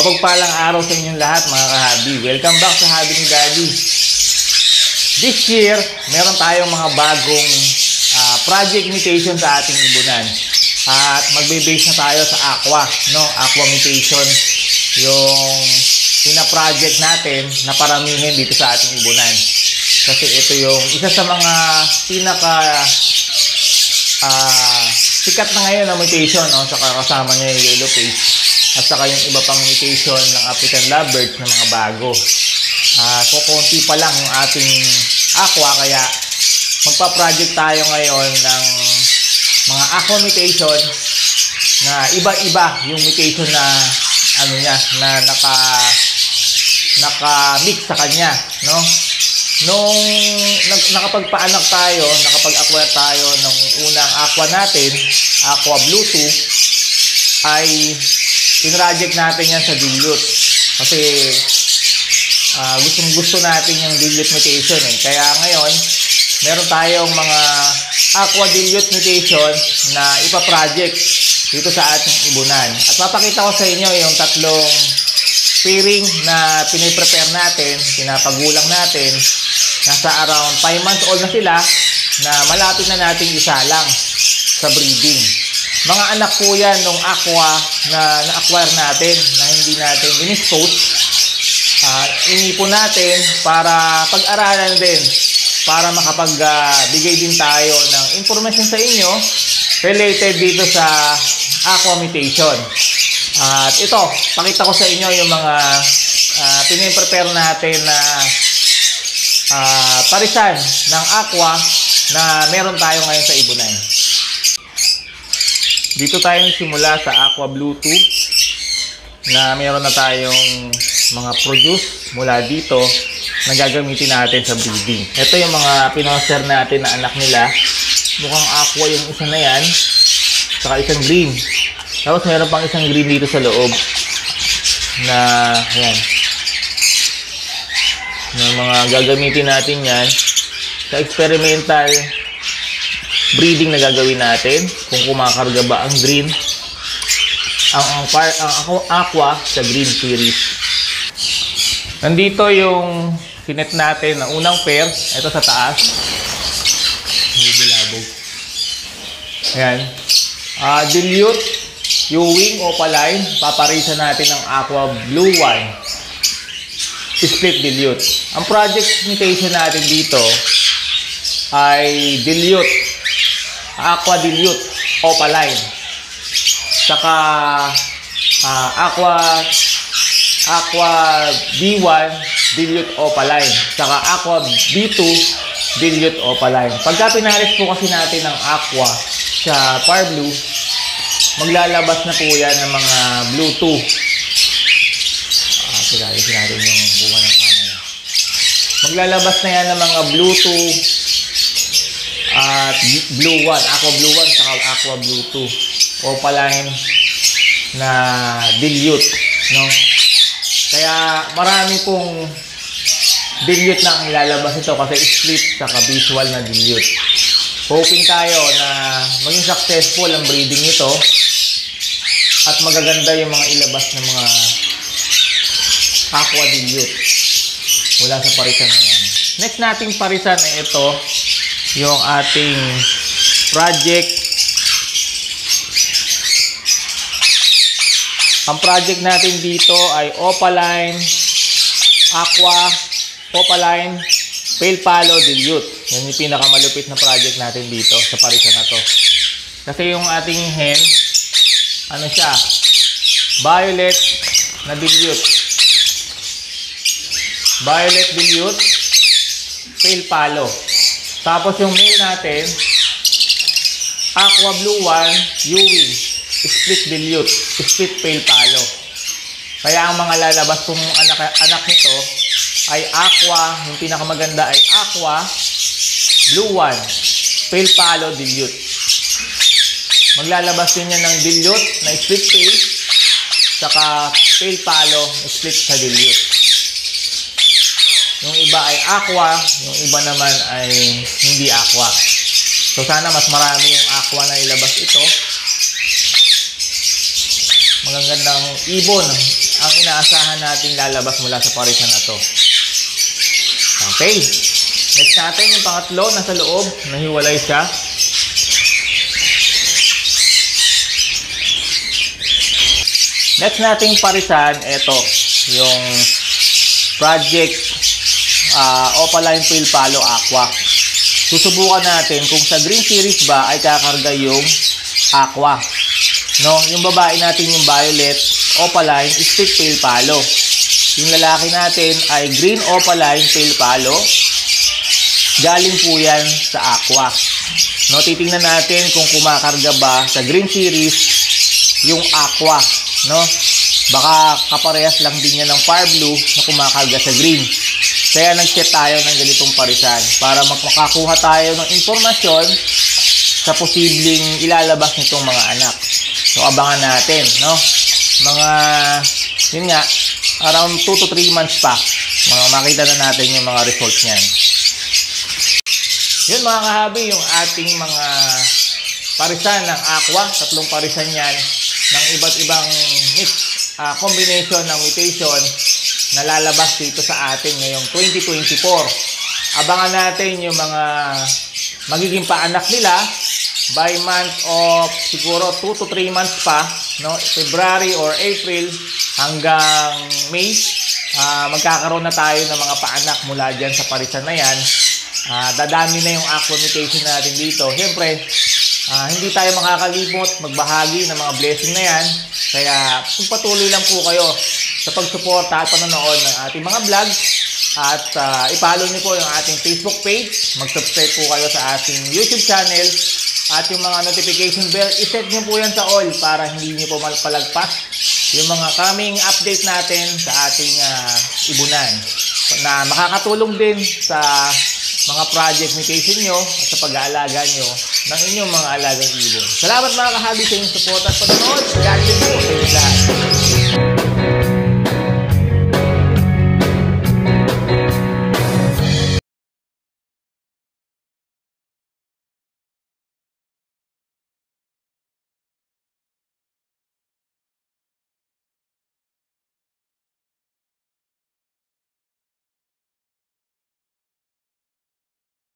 Mapagpalang araw sa inyong lahat mga ka-hobby. Welcome back sa Hobby ni Daddy. This year, meron tayong mga bagong project mutation sa ating ibunan. At magbe-base na tayo sa aqua, no? Aqua mutation. Yung pina-project natin na paramihin dito sa ating ibunan. Kasi ito yung isa sa mga sikat na ngayon na mutation, no? Saka kasama niya yung yellow face. At saka yung iba pang mutation ng African lovebirds na mga bago. Kukunti pa lang yung ating aqua, kaya magpa-project tayo ngayon ng mga aqua mutation na iba-iba yung mutation na na naka-mix sa kanya, no? Nung nakapagpaanak tayo, nakapag-acquire tayo ng unang aqua natin, Aqua Blue 2, ay pinroject natin yan sa dilute. Kasi gustong-gusto natin yung dilute mutation eh. Kaya ngayon, meron tayong mga aqua dilute mutation na ipa-project dito sa ating ibunan. At papakita ko sa inyo yung tatlong pairing na piniprepare natin, pinapagulang natin. Nasa around 5 months old na sila, na malapit na nating isalang sa breeding. Mga anak po yan nung aqua na na-acquire natin, na hindi natin in-expose. Inipon natin para pag-aralan din, para makapagbigay din tayo ng information sa inyo related dito sa aqua mutation. At ito, pakita ko sa inyo yung mga piniprepare natin na parisan ng aqua na meron tayo ngayon sa ibunan. Dito tayo simula sa Aqua Blue 2 na meron na tayong mga produce mula dito na gagamitin natin sa breeding. Ito yung mga pinoster natin na anak nila. Mukhang aqua yung isa na yan, saka isang green. Tapos meron pang isang green dito sa loob na ayan, na mga gagamitin natin yan sa experimental breeding na gagawin natin, kung kumakarga ba ang green ang aqua sa green series. Nandito yung sinet natin na unang pair. Ito sa taas, ayan, dilute Ewing opaline. Paparisan natin ng Aqua Blue 1 split dilute. Ang project mutation natin dito ay dilute Aqua dilute opaline, saka Aqua B1 dilute opaline, saka Aqua B2 dilute opaline. Pagka pinalis po kasi natin ng aqua sa Par Blue, maglalabas na po yan ng mga Blue 2. Pagkalisin natin yung bunga ng camera. Maglalabas na yan ng mga Blue 2 at Blue 1, Aqua Blue 1 saka Aqua Blue 2 opaline na dilute, no? Kaya marami pong dilute na ang ilalabas ito kasi split saka visual na dilute. Hoping tayo na maging successful ang breeding nito at magaganda yung mga ilabas ng mga aqua dilute mula sa parisan na yan. Next nating parisan ay ito, yung ating project. Ang project natin dito ay opaline, aqua, opaline, pale palo dilute. Yan yung pinakamalupit na project natin dito sa parisan na to. Kasi yung ating hen, ano siya, violet na dilute. Violet dilute, pale palo. Tapos yung male natin, Aqua Blue 1 Ewing split dilute, split pale palo. Kaya ang mga lalabas kong anak nito ay aqua, yung pinakamaganda ay Aqua Blue 1 pale palo dilute. Maglalabas din yan ng dilute na split pale, saka pale palo split sa dilute. Yung iba ay aqua, yung iba naman ay hindi aqua. So sana mas marami yung aqua na ilabas ito magagandang ibon ang inaasahan nating lalabas mula sa parisan na to. Okay. Next natin yung pangatlo, nasa loob, nahiwalay siya. Next nating parisan, ito, yung Project Opaline Pill Palo Aqua. Susubukan natin kung sa Green Series ba ay kakarga yung Aqua. No, yung babae natin yung Violet Opaline Stick Pale Palo. Yung lalaki natin ay Green Opaline Pale Palo. Galing po yan sa Aqua. No, titingnan natin kung kumakarga ba sa Green Series yung Aqua. No? Baka kaparehas lang din yan ng Fire Blue na kumakarga sa Green. Kaya nag-set tayo ng ganitong parisan para makakuha tayo ng impormasyon sa posibleng ilalabas nitong mga anak. So, abangan natin, no? Mga, yun nga, around 2 to 3 months pa, makita na natin yung mga results niyan. Yun mga kahabi, yung ating mga parisan ng Aqua, 3 parisan yan, ng iba't ibang mix, combination ng mutation na lalabas dito sa atin ngayong 2024. Abangan natin yung mga magiging paanak nila by month of siguro 2 to 3 months pa, no? February or April hanggang May, magkakaroon na tayo ng mga paanak mula dyan sa parisan na yan. Dadami na yung aqua mutation natin dito. Siyempre, hindi tayo makakalimot magbahagi ng mga blessing na yan. Kaya patuloy lang po kayo sa pagsuporta at panonood ng ating mga vlog. At i-follow niyo po yung ating Facebook page. Mag-subscribe po kayo sa ating YouTube channel. At yung mga notification bell, i-set niyo po yan sa all para hindi niyo po malpalagpas yung mga coming update natin sa ating ibunan. Na makakatulong din sa mga project mutation nyo at sa pag-aalaga nyo ng inyong mga alagang ibon. Salamat mga kahabi sa inyong support at panonood. God bless po sa inyo lahat.